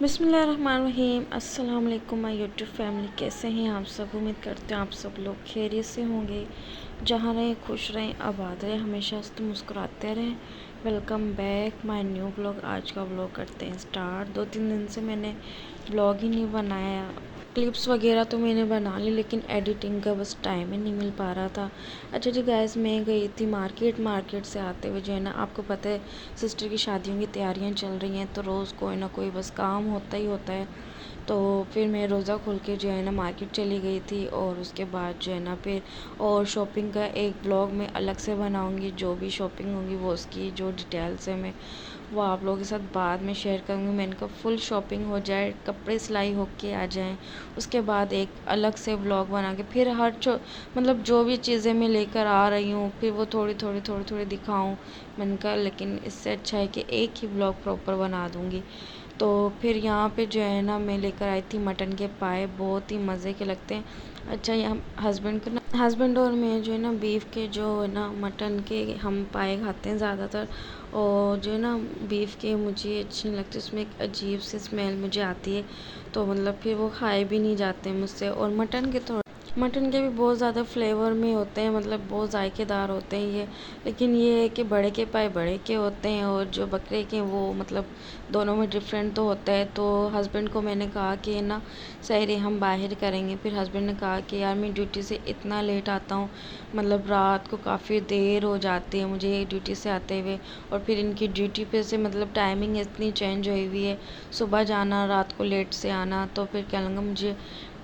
بسم اللہ الرحمن الرحیم۔ السلام علیکم مائی یوٹیوب فیملی، کیسے ہیں آپ سب؟ امید کرتے ہیں آپ سب لوگ خیریت سے ہوں گے، جہاں رہیں خوش رہیں، آباد رہیں، ہمیشہ مسکراتے رہیں۔ Welcome back my new blog. آج کا بلاگ کرتے ہیں اسٹارٹ۔ 2-3 دن سے میں نے بلاگ ہی نہیں بنایا، کلپس وغیرہ تو میں نے بنا لی لیکن ایڈیٹنگ کا بس ٹائم ہی نہیں مل پا رہا تھا۔ اچھا جی گائز، میں گئی تھی مارکیٹ سے آتے ہوئے جو ہے نا، آپ کو پتہ ہے سسٹر کی شادیوں کی تیاریاں چل رہی ہیں، تو روز کوئی نہ کوئی بس کام ہوتا ہی ہوتا ہے۔ تو پھر میں روزہ کھول کے جو ہے نا مارکیٹ چلی گئی تھی، اور اس کے بعد جو ہے نا پھر اور شاپنگ کا ایک بلاگ میں الگ سے بناؤں گی۔ جو بھی شاپنگ ہوگی وہ اس کی جو ڈیٹیلز ہے میں وہ آپ لوگوں کے ساتھ بعد میں شیئر کروں گی۔ میں نے کہا فل شاپنگ ہو جائے، کپڑے سلائی ہو کے آ جائیں، اس کے بعد ایک الگ سے بلاگ بنا کے پھر مطلب جو بھی چیزیں میں لے کر آ رہی ہوں پھر وہ تھوڑی دکھاؤں۔ میں نے کہا لیکن اس سے اچھا ہے کہ ایک ہی بلاگ پراپر بنا دوں گی۔ تو پھر یہاں پہ جو ہے نا میں لے کر آئی تھی مٹن کے پائے، بہت ہی مزے کے لگتے ہیں۔ اچھا یہاں ہسبینڈ اور میں جو ہے نا بیف کے جو ہے نا مٹن کے ہم پائے کھاتے ہیں زیادہ تر، اور جو ہے نا بیف کے مجھے اچھی نہیں لگتی، اس میں ایک عجیب سی اسمیل مجھے آتی ہے، تو مطلب پھر وہ کھائے بھی نہیں جاتے مجھ سے۔ اور مٹن کے بھی بہت زیادہ فلیور میں ہوتے ہیں، مطلب بہت ذائقے دار ہوتے ہیں یہ، لیکن یہ ہے کہ بڑے کے پائے بڑے کے ہوتے ہیں اور جو بکرے کے وہ مطلب دونوں میں ڈفرینٹ تو ہوتا ہے۔ تو ہسبینڈ کو میں نے کہا کہ نا سحری ہم باہر کریں گے، پھر ہسبینڈ نے کہا کہ یار میں ڈیوٹی سے اتنا لیٹ آتا ہوں، مطلب رات کو کافی دیر ہو جاتی ہے مجھے ڈیوٹی سے آتے ہوئے، اور پھر ان کی ڈیوٹی پہ سے مطلب ٹائمنگ اتنی چینج ہوئی ہوئی ہے، صبح جانا رات کو لیٹ سے آنا، تو پھر کیا لگا مجھے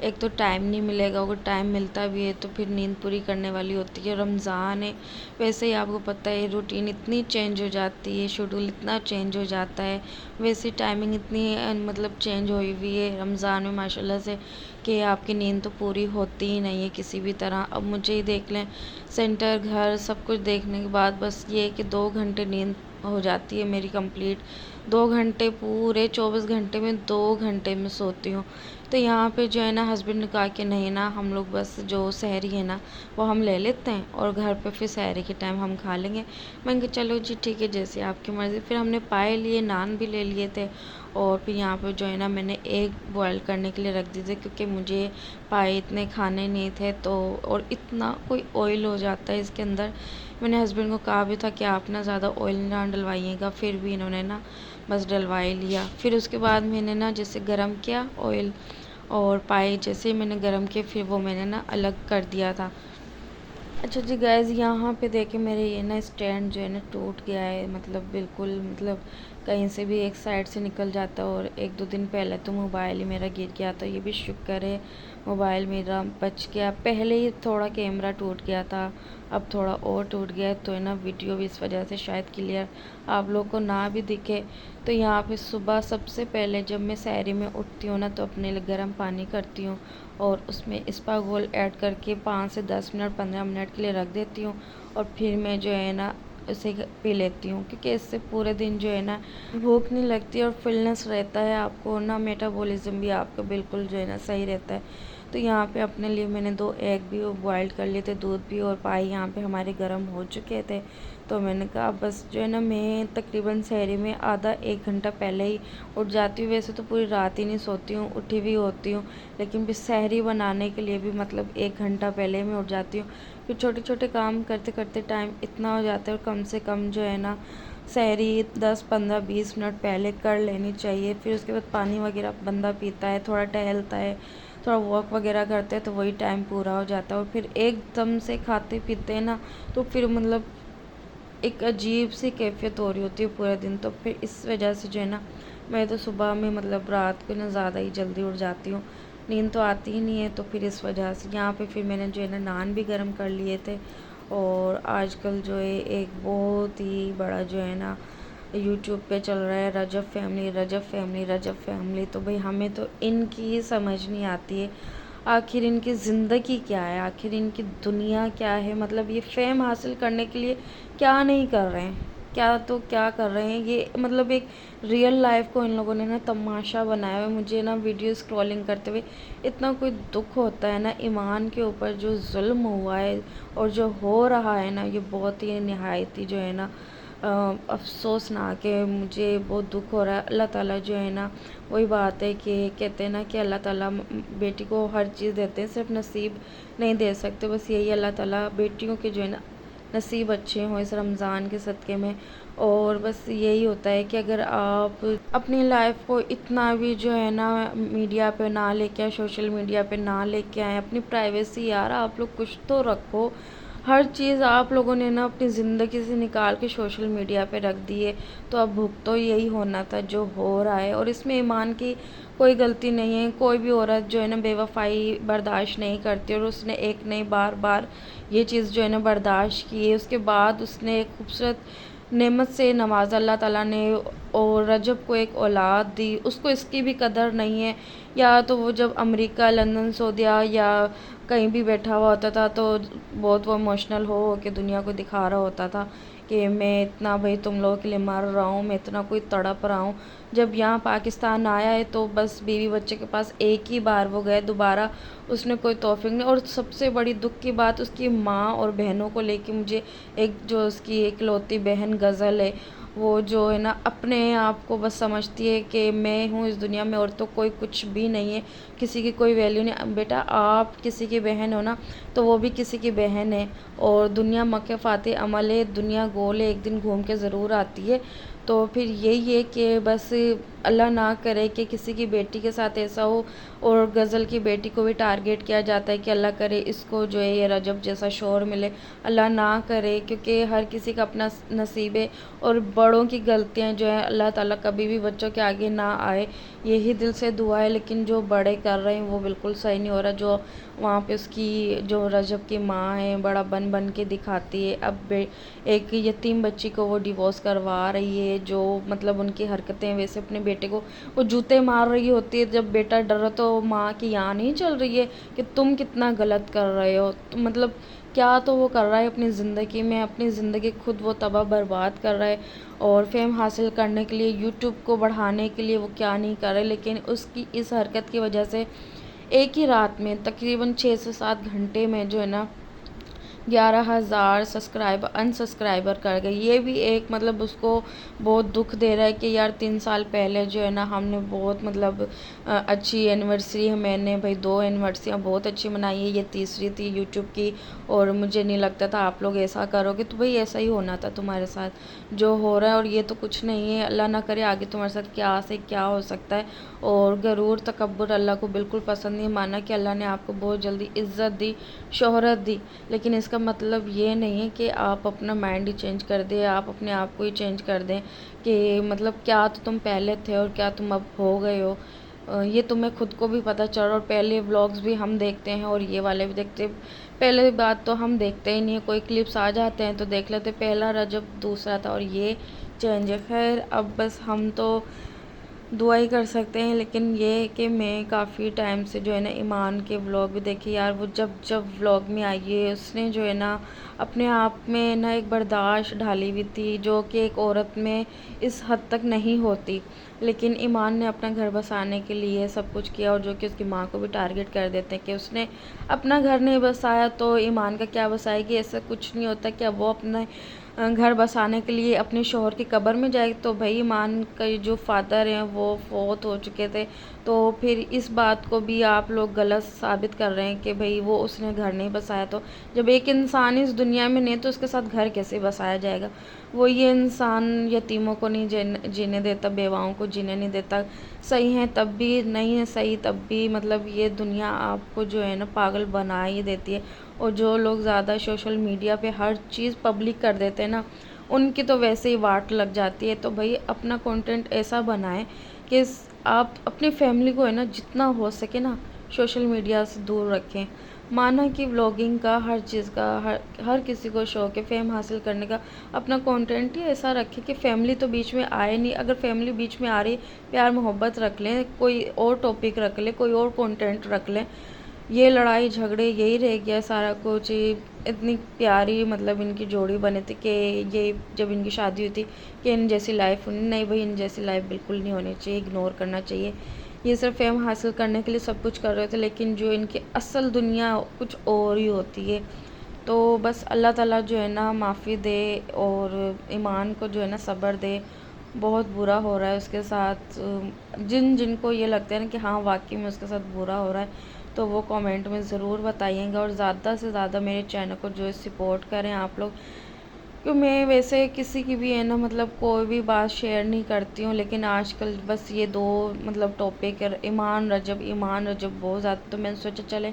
ایک تو ٹائم نہیں ملے گا، اگر ٹائم ملتا بھی ہے تو پھر نیند پوری کرنے والی ہوتی ہے، رمضان ہے ویسے ہی آپ کو پتہ ہے روٹین اتنی چینج ہو جاتی ہے، شیڈول اتنا چینج ہو جاتا ہے، ویسی ٹائمنگ اتنی مطلب چینج ہوئی ہوئی ہے رمضان میں ماشاءاللہ سے کہ آپ کی نیند تو پوری ہوتی ہی نہیں ہے کسی بھی طرح۔ اب مجھے ہی دیکھ لیں، سینٹر گھر سب کچھ دیکھنے کے بعد بس یہ کہ 2 گھنٹے نیند ہو جاتی ہے میری کمپلیٹ، 2 گھنٹے پورے 24 گھنٹے میں 2 گھنٹے میں سوتی ہوں۔ تو یہاں پہ جو ہے نا ہسبینڈ نے کہا کہ نہیں نا ہم لوگ بس جو سحری ہے نا وہ ہم لے لیتے ہیں اور گھر پہ پھر سحری کے ٹائم ہم کھا لیں گے۔ میں نے کہا چلو جی ٹھیک ہے، جیسے آپ کی مرضی۔ پھر ہم نے پائے لیے، نان بھی لے لیے تھے، اور پھر یہاں پہ جو ہے نا میں نے ایگ بوائل کرنے کے لیے رکھ دی تھی، کیونکہ مجھے پائے اتنے کھانے نہیں تھے، تو اور اتنا کوئی آئل ہو جاتا ہے اس کے اندر۔ میں نے ہسبینڈ کو کہا بھی تھا کہ آپ نا زیادہ آئل نہ ڈلوائیے گا، پھر بھی انہوں نے نا بس ڈلوا ہی لیا۔ پھر اس کے بعد میں نے نا جیسے گرم کیا آئل، اور پائے جیسے ہی میں نے گرم کیا پھر وہ میں نے نا الگ کر دیا تھا۔ اچھا جی گائز، یہاں پہ دیکھیں میرے یہ نا اسٹینڈ جو ہے نا ٹوٹ گیا ہے، مطلب بالکل مطلب کہیں سے بھی ایک سائڈ سے نکل جاتا ہے، اور 1-2 دن پہلے تو موبائل ہی میرا گر گیا تھا، یہ بھی شکر ہے موبائل میرا بچ گیا۔ پہلے ہی تھوڑا کیمرہ ٹوٹ گیا تھا، اب تھوڑا اور ٹوٹ گیا ہے، تو ہے نا ویڈیو بھی اس وجہ سے شاید کلیئر آپ لوگ کو نہ بھی دکھے۔ تو یہاں پہ صبح سب سے پہلے جب میں سحری میں اٹھتی ہوں نا تو اپنے لیے گرم پانی کرتی ہوں، اور اس میں اسپاغول ایڈ کر کے 5 سے 10 منٹ 15 منٹ کے لیے رکھ دیتی ہوں، اور پھر میں جو ہے نا اسے پی لیتی ہوں، کیونکہ اس سے پورے دن جو ہے نا بھوک نہیں لگتی اور فلنس رہتا ہے آپ کو نا، میٹابولزم بھی آپ کا بالکل جو ہے نا صحیح رہتا ہے۔ تو یہاں پہ اپنے لیے میں نے 2 ایگ بھی بوائل کر لیے تھے، دودھ بھی، اور پائے یہاں پہ ہمارے گرم ہو چکے تھے، تو میں نے کہا بس جو ہے نا میں تقریباً سحری میں آدھا 1 گھنٹہ پہلے ہی اٹھ جاتی ہوں، ویسے تو پوری رات ہی نہیں سوتی ہوں، اٹھی بھی ہوتی ہوں، لیکن پھر سحری بنانے کے لیے بھی مطلب 1 گھنٹہ پہلے میں اٹھ جاتی ہوں۔ پھر چھوٹے کام کرتے کرتے ٹائم اتنا ہو جاتا ہے، اور کم سے کم جو ہے نا سحری 10-15-20 منٹ پہلے کر لینی چاہیے۔ پھر اس کے بعد پانی وغیرہ بندہ پیتا ہے، تھوڑا ٹہلتا ہے، تھوڑا واک وغیرہ کرتے ہیں، تو وہی ٹائم پورا ہو جاتا ہے، اور پھر ایک دم سے کھاتے پیتے ہیں نا تو پھر مطلب ایک عجیب سی کیفیت ہو رہی ہوتی ہے پورے دن، تو پھر اس وجہ سے جو ہے نا میں تو صبح میں مطلب رات کو نا زیادہ ہی جلدی اٹھ جاتی ہوں، نیند تو آتی ہی نہیں ہے، تو پھر اس وجہ سے یہاں پہ پھر میں نے جو ہے نا نان بھی گرم کر لیے تھے۔ اور آج کل جو ہے ایک بہت ہی بڑا جو ہے نا یوٹیوب پہ چل رہا ہے رجب فیملی، تو بھئی ہمیں تو ان کی سمجھ نہیں آتی ہے، آخر ان کی زندگی کیا ہے، آخر ان کی دنیا کیا ہے، مطلب یہ فیم حاصل کرنے کے لیے کیا نہیں کر رہے ہیں، کیا کر رہے ہیں یہ، مطلب ایک ریئل لائف کو ان لوگوں نے نا تماشا بنایا ہوا ہے۔ مجھے نا ویڈیو اسکرولنگ کرتے ہوئے اتنا کوئی دکھ ہوتا ہے نا، ایمان کے اوپر جو ظلم ہوا ہے اور جو ہو رہا ہے نا، یہ بہت ہی نہایت ہی جو ہے نا افسوسناک ہے، مجھے بہت دکھ ہو رہا ہے۔ اللہ تعالیٰ جو ہے نا، وہی بات ہے کہ کہتے ہیں نا کہ اللہ تعالیٰ بیٹی کو ہر چیز دیتے ہیں، صرف نصیب نہیں دے سکتے۔ بس یہی اللہ تعالیٰ بیٹیوں کے جو ہے نا نصیب اچھے ہوں اس رمضان کے صدقے میں۔ اور بس یہی ہوتا ہے کہ اگر آپ اپنی لائف کو اتنا بھی جو ہے نا میڈیا پہ نہ لے کے آئے، سوشل میڈیا پہ نہ لے کے آئیں، اپنی پرائیویسی یار آپ لوگ کچھ تو رکھو۔ ہر چیز آپ لوگوں نے نا اپنی زندگی سے نکال کے سوشل میڈیا پہ رکھ دی ہے، تو اب بھگ تو یہی ہونا تھا جو ہو رہا ہے۔ اور اس میں ایمان کی کوئی غلطی نہیں ہے۔ کوئی بھی عورت جو ہے نا بے وفائی برداشت نہیں کرتی، اور اس نے ایک نہیں بار بار یہ چیز جو ہے نا برداشت کی ہے۔ اس کے بعد اس نے ایک خوبصورت نعمت سے نوازا اللہ تعالیٰ نے، اور رجب کو ایک اولاد دی، اس کو اس کی بھی قدر نہیں ہے۔ یا تو وہ جب امریکہ، لندن، سعودیہ یا کہیں بھی بیٹھا ہوا ہوتا تھا تو بہت وہ ایموشنل ہو کہ دنیا کو دکھا رہا ہوتا تھا کہ میں اتنا بھائی تم لوگوں کے لیے مر رہا ہوں، میں اتنا کوئی تڑپ رہا ہوں۔ جب یہاں پاکستان آیا ہے تو بس بیوی بچے کے پاس ایک ہی بار وہ گئے، دوبارہ اس نے کوئی توفیق نہیں۔ اور سب سے بڑی دکھ کی بات اس کی ماں اور بہنوں کو لے کے، مجھے ایک جو اس کی اکلوتی بہن غزل ہے، وہ جو ہے نا اپنے آپ کو بس سمجھتی ہے کہ میں ہوں اس دنیا میں اور تو کوئی کچھ بھی نہیں ہے، کسی کی کوئی ویلیو نہیں۔ بیٹا آپ کسی کی بہن ہو نا تو وہ بھی کسی کی بہن ہے، اور دنیا مکہ فاتح عمل ہے، دنیا گول ہے، ایک دن گھوم کے ضرور آتی ہے۔ تو پھر یہی ہے کہ بس اللہ نہ کرے کہ کسی کی بیٹی کے ساتھ ایسا ہو۔ اور غزل کی بیٹی کو بھی ٹارگیٹ کیا جاتا ہے کہ اللہ کرے اس کو جو ہے یہ رجب جیسا شوہر ملے، اللہ نہ کرے، کیونکہ ہر کسی کا اپنا نصیب ہے۔ اور بڑوں کی غلطیاں جو ہے اللہ تعالیٰ کبھی بھی بچوں کے آگے نہ آئے، یہی دل سے دعا ہے۔ لیکن جو بڑے کر رہے ہیں وہ بالکل صحیح نہیں ہو رہا۔ جو وہاں پہ اس کی جو رجب کی ماں ہے بڑا بن کے دکھاتی ہے، اب ایک یتیم بچی کو وہ ڈیورس کروا رہی ہے، جو مطلب ان کی حرکتیں ویسے اپنے بیٹے کو وہ جوتے مار رہی ہوتی ہے، جب بیٹا ڈر رہا تو ماں کی یہاں نہیں چل رہی ہے کہ تم کتنا غلط کر رہے ہو، مطلب کیا تو وہ کر رہا ہے اپنی زندگی میں، اپنی زندگی خود وہ تباہ برباد کر رہا ہے۔ اور فیم حاصل کرنے کے لیے، یوٹیوب کو بڑھانے کے لیے وہ کیا نہیں کر رہے، لیکن اس کی اس حرکت کی وجہ سے ایک ہی رات میں تقریباً 6 سے 7 گھنٹے میں جو ہے نا 11,000 انسبسکرائبر کر گئی۔ یہ بھی ایک مطلب اس کو بہت دکھ دے رہا ہے کہ یار 3 سال پہلے جو ہے نا ہم نے بہت مطلب اچھی اینیورسری، میں نے بھائی 2 اینیورسریاں بہت اچھی منائی ہے، یہ تیسری تھی یوٹیوب کی، اور مجھے نہیں لگتا تھا آپ لوگ ایسا کرو گے، تو بھائی ایسا ہی ہونا تھا تمہارے ساتھ جو ہو رہا ہے، اور یہ تو کچھ نہیں ہے۔ اللہ نہ کرے آگے تمہارے ساتھ کیا سے کیا ہو سکتا ہے۔ اور غرور تکبر اللہ کو بالکل پسند نہیں۔ مانا کہ اللہ نے آپ کو بہت جلدی عزت دی، شہرت دی، لیکن اس کا مطلب یہ نہیں ہے کہ آپ اپنا مائنڈ ہی چینج کر دیں، آپ اپنے آپ کو ہی چینج کر دیں کہ مطلب کیا تو تم پہلے تھے اور کیا تم اب ہو گئے ہو۔ یہ تمہیں خود کو بھی پتہ چل رہا، اور پہلے ولاگز بھی ہم دیکھتے ہیں اور یہ والے بھی دیکھتے ہیں۔ پہلے بات تو ہم دیکھتے ہی نہیں ہیں، کوئی کلپس آ جاتے ہیں تو دیکھ لیتے، پہلا رجب دوسرا تھا، اور یہ چینج ہے۔ خیر اب بس ہم تو دعا ہی کر سکتے ہیں، لیکن یہ ہے کہ میں کافی ٹائم سے جو ہے نا ایمان کے ولاگ بھی دیکھے یار، وہ جب ولاگ میں آئی ہے اس نے جو ہے نا اپنے آپ میں نا ایک برداشت ڈھالی ہوئی تھی، جو کہ ایک عورت میں اس حد تک نہیں ہوتی، لیکن ایمان نے اپنا گھر بسانے کے لیے سب کچھ کیا، اور جو کہ اس کی ماں کو بھی ٹارگیٹ کر دیتے ہیں کہ اس نے اپنا گھر نہیں بسایا تو ایمان کا کیا بسائے گی۔ ایسا کچھ نہیں ہوتا کہ اب وہ اپنے گھر بسانے کے لیے اپنے شوہر کی قبر میں جائے، تو بھائی ایمان کا جو فادر ہیں وہ فوت ہو چکے تھے، تو پھر اس بات کو بھی آپ لوگ غلط ثابت کر رہے ہیں کہ بھائی وہ اس نے گھر نہیں بسایا، تو جب ایک انسان اس دنیا میں نہیں تو اس کے ساتھ گھر کیسے بسایا جائے گا۔ وہ یہ انسان یتیموں کو نہیں جینے دیتا، بیواؤں کو جینے نہیں دیتا، صحیح ہے تب بھی، نہیں ہے صحیح تب بھی، مطلب یہ دنیا آپ کو جو ہے نا پاگل بنا ہی دیتی ہے۔ اور جو لوگ زیادہ سوشل میڈیا پہ ہر چیز پبلک کر دیتے ہیں نا، ان کی تو ویسے ہی واٹ لگ جاتی ہے۔ تو بھائی اپنا کنٹینٹ ایسا بنائیں کہ آپ اپنی فیملی کو ہے نا جتنا ہو سکے نا سوشل میڈیا سے دور رکھیں۔ مانا کہ ولاگنگ کا، ہر چیز کا، ہر کسی کو شوق ہے فیم حاصل کرنے کا، اپنا کنٹینٹ ہی ایسا رکھیں کہ فیملی تو بیچ میں آئے نہیں۔ اگر فیملی بیچ میں آ رہی، پیار محبت رکھ لیں، کوئی اور ٹاپک رکھ لیں، کوئی اور کنٹینٹ رکھ لیں۔ یہ لڑائی جھگڑے یہی رہ گیا سارا کچھ۔ اتنی پیاری مطلب ان کی جوڑی بنے تھی کہ یہ جب ان کی شادی ہوئی تھی کہ ان جیسی لائف نہیں، بھائی ان جیسی لائف بالکل نہیں ہونی چاہیے، اگنور کرنا چاہیے۔ یہ صرف فیم حاصل کرنے کے لیے سب کچھ کر رہے تھے، لیکن جو ان کی اصل دنیا کچھ اور ہی ہوتی ہے۔ تو بس اللہ تعالیٰ جو ہے نا معافی دے اور ایمان کو جو ہے نا صبر دے. بہت برا ہو رہا ہے اس کے ساتھ. جن کو یہ لگتا ہے نا کہ ہاں واقعی میں اس کے ساتھ برا ہو رہا ہے تو وہ کامنٹ میں ضرور بتائیے گا، اور زیادہ سے زیادہ میرے چینل کو جو ہے سپورٹ کریں آپ لوگ. کہ میں ویسے کسی کی بھی ہے نا مطلب کوئی بھی بات شیئر نہیں کرتی ہوں، لیکن آج کل بس یہ دو مطلب ٹاپک ہے، ایمان رجب بہت زیادہ، تو میں نے سوچا چلے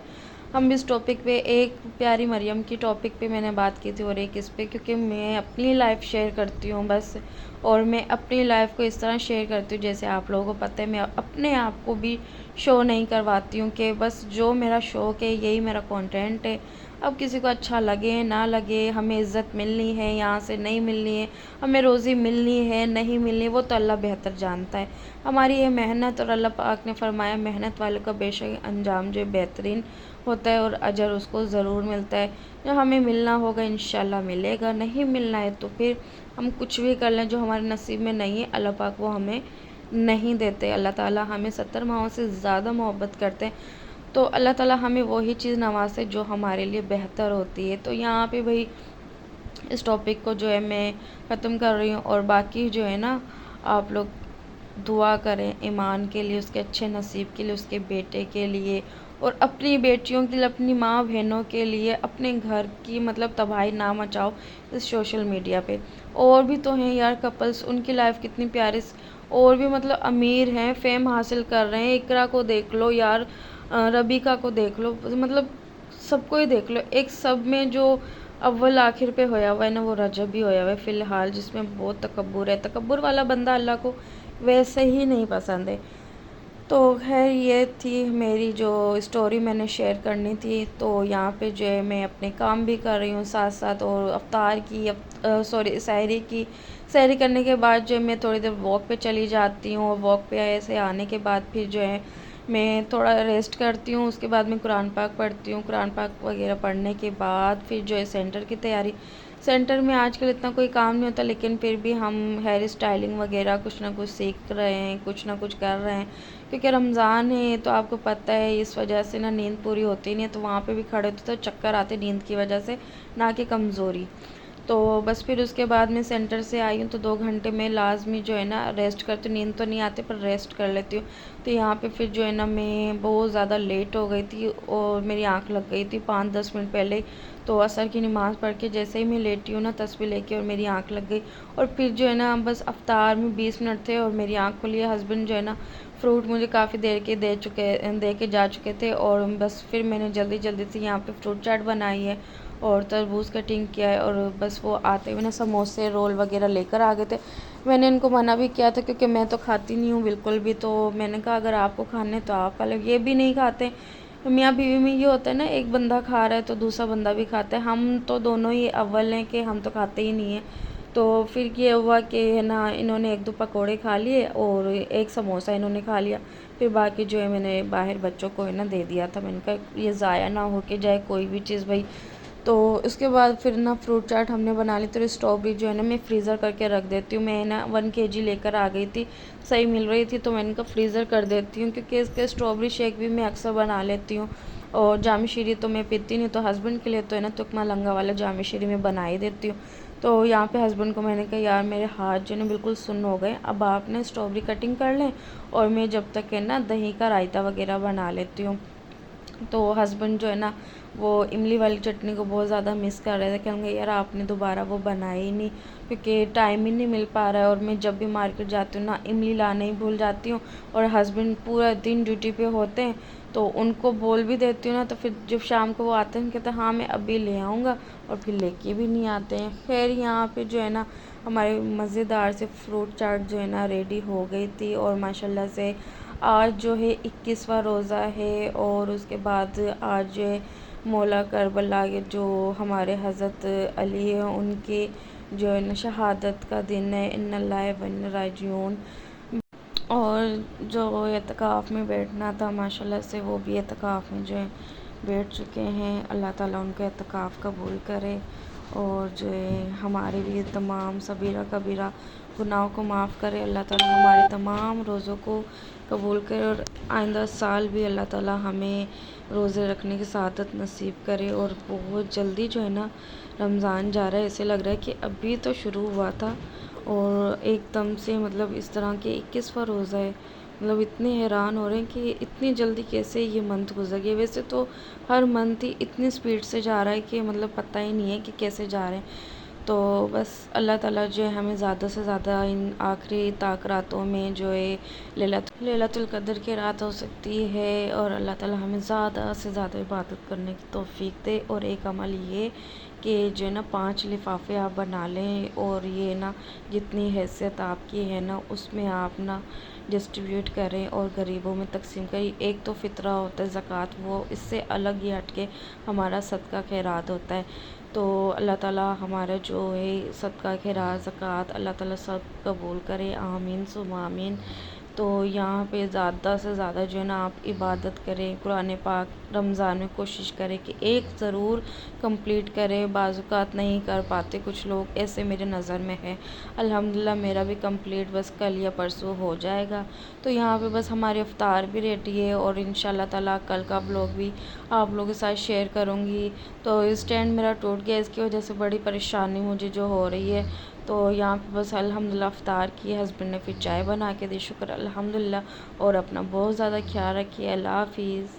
ہم بھی اس ٹاپک پہ، ایک پیاری مریم کی ٹاپک پہ میں نے بات کی تھی اور ایک اس پہ، کیونکہ میں اپنی لائف شیئر کرتی ہوں بس. اور میں اپنی لائف کو اس طرح شیئر کرتی ہوں جیسے آپ لوگوں کو پتہ ہے، میں اپنے آپ کو بھی شو نہیں کرواتی ہوں کہ بس جو میرا شوق ہے یہی میرا کنٹینٹ ہے. اب کسی کو اچھا لگے نہ لگے، ہمیں عزت ملنی ہے یہاں سے نہیں ملنی ہے، ہمیں روزی ملنی ہے نہیں ملنی، وہ تو اللہ بہتر جانتا ہے. ہماری یہ محنت، اور اللہ پاک نے فرمایا محنت والے کا بے شک انجام جو بہترین ہوتا ہے اور اجر اس کو ضرور ملتا ہے. جو ہمیں ملنا ہوگا انشاءاللہ ملے گا، نہیں ملنا ہے تو پھر ہم کچھ بھی کر لیں، جو ہمارے نصیب میں نہیں ہے اللہ پاک وہ ہمیں نہیں دیتے. اللہ تعالیٰ ہمیں 70 ماؤں سے زیادہ محبت کرتے ہیں، تو اللہ تعالیٰ ہمیں وہی چیز نوازے جو ہمارے لیے بہتر ہوتی ہے. تو یہاں پہ بھائی اس ٹاپک کو جو ہے میں ختم کر رہی ہوں، اور باقی جو ہے نا آپ لوگ دعا کریں ایمان کے لیے، اس کے اچھے نصیب کے لیے، اس کے بیٹے کے لیے، اور اپنی بیٹیوں کے لیے، اپنی ماں بہنوں کے لیے. اپنے گھر کی مطلب تباہی نہ مچاؤ اس سوشل میڈیا پہ. اور بھی تو ہیں یار کپلس، ان کی لائف کتنی پیاری، اور بھی مطلب امیر ہیں، فیم حاصل کر رہے ہیں. اقرا کو دیکھ لو یار، ربیکا کو دیکھ لو، مطلب سب کو ہی دیکھ لو. ایک سب میں جو اول آخر پہ ہویا ہوا ہے نا وہ رجب ہی ہویا ہوا ہے فی الحال، جس میں بہت تکبر ہے. تکبر والا بندہ اللہ کو ویسے ہی نہیں پسند ہے. تو خیر یہ تھی میری جو اسٹوری میں نے شیئر کرنی تھی. تو یہاں پہ جو ہے میں اپنے کام بھی کر رہی ہوں ساتھ ساتھ، اور افطار کی سحری کرنے کے بعد جو ہے میں تھوڑی دیر واک پہ چلی جاتی ہوں، اور واک پہ ایسے آنے کے بعد پھر جو ہے میں تھوڑا ریسٹ کرتی ہوں. اس کے بعد میں قرآن پاک پڑھتی ہوں. قرآن پاک وغیرہ پڑھنے کے بعد پھر جو ہے سینٹر کی تیاری. سینٹر میں آج کل اتنا کوئی کام نہیں ہوتا، لیکن پھر بھی ہم ہیئر اسٹائلنگ وغیرہ کچھ نہ کچھ سیکھ رہے ہیں، کچھ نہ کچھ کر رہے ہیں. کیونکہ رمضان ہے تو آپ کو پتہ ہے اس وجہ سے نا نیند پوری ہوتی نہیں ہے، تو وہاں پہ بھی کھڑے ہوتے تو چکر آتے نیند کی وجہ سے، نہ کہ کمزوری. تو بس پھر اس کے بعد میں سینٹر سے آئی ہوں تو 2 گھنٹے میں لازمی جو ہے نا ریسٹ کرتی ہوں. نیند تو نہیں آتی پر ریسٹ کر لیتی ہوں. تو یہاں پہ پھر جو ہے نا میں بہت زیادہ لیٹ ہو گئی تھی، اور میری آنکھ لگ گئی تھی 5-10 منٹ پہلے. تو عصر کی نماز پڑھ کے جیسے ہی میں لیٹی ہوں نا تسبیح لے کے، اور میری آنکھ لگ گئی. اور پھر جو ہے نا بس افطار میں 20 منٹ تھے اور میری آنکھ کھلی. ہسبینڈ جو ہے نا فروٹ مجھے کافی دیر کے دے کے جا چکے تھے، اور بس پھر میں نے جلدی سے یہاں پہ فروٹ چاٹ بنائی ہے اور تربوز کٹنگ کیا ہے. اور بس وہ آتے ہوئے نا سموسے رول وغیرہ لے کر آ گئے تھے. میں نے ان کو منع بھی کیا تھا کیونکہ میں تو کھاتی نہیں ہوں بالکل بھی. تو میں نے کہا اگر آپ کو کھانے تو آپ کھا لیں. یہ بھی نہیں کھاتے. میاں بیوی میں یہ ہوتا ہے نا ایک بندہ کھا رہا ہے تو دوسرا بندہ بھی کھاتا ہے. ہم تو دونوں ہی اول ہیں کہ ہم تو کھاتے ہی نہیں ہیں. تو پھر یہ ہوا کہ ہے نا انہوں نے 1-2 پکوڑے کھا لیے اور ایک سموسہ انہوں نے کھا لیا. پھر باقی جو ہے میں نے باہر بچوں کو ہے نا دے دیا تھا. میں نے کہا یہ ضائع نہ ہو کے جائے کوئی بھی چیز بھائی. تو اس کے بعد پھر نا فروٹ چاٹ ہم نے بنا لی. تو اسٹرابری جو ہے نا میں فریزر کر کے رکھ دیتی ہوں. میں نا 1 kg لے کر آ گئی تھی، صحیح مل رہی تھی تو میں نے کہا فریزر کر دیتی ہوں، کیونکہ اس کے اسٹرابری شیک بھی میں اکثر بنا لیتی ہوں. اور جام شیری تو میں پیتی نہیں، تو ہسبینڈ کے لیے تو ہے نا تکمہ لنگا والا جام شیری میں بنا ہی دیتی ہوں. تو یہاں پہ ہسبینڈ کو میں نے کہا یار میرے ہاتھ جو ہے نا بالکل سن ہو گئے، اب آپ نے اسٹرابری کٹنگ کر لیں اور میں جب تک ہے نا دہی کا رائتا وغیرہ بنا لیتی ہوں. تو ہسبینڈ جو ہے نا وہ املی والی چٹنی کو بہت زیادہ مس کر رہے تھے، کہیں گے یار آپ نے دوبارہ وہ بنائی ہی نہیں، کیونکہ ٹائم ہی نہیں مل پا رہا ہے. اور میں جب بھی مارکیٹ جاتی ہوں نا املی لانے ہی بھول جاتی ہوں، اور ہسبینڈ پورا دن ڈیوٹی پہ ہوتے ہیں تو ان کو بول بھی دیتی ہوں نا، تو پھر جب شام کو وہ آتے ہیں کہتے ہیں ہاں میں ابھی لے آؤں گا، اور پھر لے کے بھی نہیں آتے ہیں. خیر یہاں پہ جو ہے نا ہمارے مزیدار سے فروٹ چاٹ جو ہے نا ریڈی ہو گئی تھی. اور ماشاءاللہ سے آج جو ہے 21واں روزہ ہے، اور اس کے بعد آج جو ہے مولا کربلا جو ہمارے حضرت علی ہیں ان کے جو ہے نا شہادت کا دن ہے. ان اللہ و انا راجعون. اور جو اعتکاف میں بیٹھنا تھا ماشاءاللہ سے وہ بھی اعتکاف میں جو ہے بیٹھ چکے ہیں. اللہ تعالیٰ ان کے اعتکاف قبول کرے، اور جو ہے ہمارے بھی تمام صغیرہ کبیرہ گناہوں کو معاف کرے. اللہ تعالیٰ ہمارے تمام روزوں کو قبول کرے اور آئندہ سال بھی اللہ تعالیٰ ہمیں روزے رکھنے کی سعادت نصیب کرے۔ اور بہت جلدی جو ہے نا رمضان جا رہا ہے، ایسے لگ رہا ہے کہ ابھی تو شروع ہوا تھا اور ایک دم سے مطلب اس طرح کے 21واں روزہ ہے۔ مطلب اتنے حیران ہو رہے ہیں کہ اتنی جلدی کیسے یہ منتھ گزر گیا۔ ویسے تو ہر منتھ ہی اتنی سپیڈ سے جا رہا ہے کہ مطلب پتہ ہی نہیں ہے کہ کیسے جا رہے ہیں۔ تو بس اللہ تعالیٰ جو ہے ہمیں زیادہ سے زیادہ ان آخری طاق راتوں میں جو ہے لیلۃ القدر کی رات ہو سکتی ہے، اور اللہ تعالیٰ ہمیں زیادہ سے زیادہ عبادت کرنے کی توفیق دے۔ اور ایک عمل یہ کہ جو ہے نا 5 لفافے آپ بنا لیں اور یہ نا جتنی حیثیت آپ کی ہے نا اس میں آپ نا ڈسٹریبیوٹ کریں اور غریبوں میں تقسیم کریں۔ ایک تو فطرہ ہوتا ہے زکوٰۃ، وہ اس سے الگ ہی ہٹ کے ہمارا صدقہ خیرات ہوتا ہے۔ تو اللہ تعالیٰ ہمارا جو ہے صدقہ خیرات زکوٰۃ اللہ تعالیٰ سب قبول کرے، آمین ثم آمین۔ تو یہاں پہ زیادہ سے زیادہ جو ہے نا آپ عبادت کریں، قرآن پاک رمضان میں کوشش کریں کہ ایک ضرور کمپلیٹ کریں۔ بعض اوقات نہیں کر پاتے کچھ لوگ، ایسے میرے نظر میں ہے۔ الحمدللہ میرا بھی کمپلیٹ بس کل یا پرسوں ہو جائے گا۔ تو یہاں پہ بس ہماری افطار بھی ریڈی ہے اور انشاءاللہ تعالیٰ کل کا بلاگ بھی آپ لوگوں کے ساتھ شیئر کروں گی۔ تو اسٹینڈ میرا ٹوٹ گیا، اس کی وجہ سے بڑی پریشانی مجھے جو ہو رہی ہے۔ تو یہاں پہ بس الحمدللہ افطار کی، ہسبینڈ نے پھر چائے بنا کے دی، شکر الحمدللہ۔ اور اپنا بہت زیادہ خیال رکھیے، اللہ حافظ۔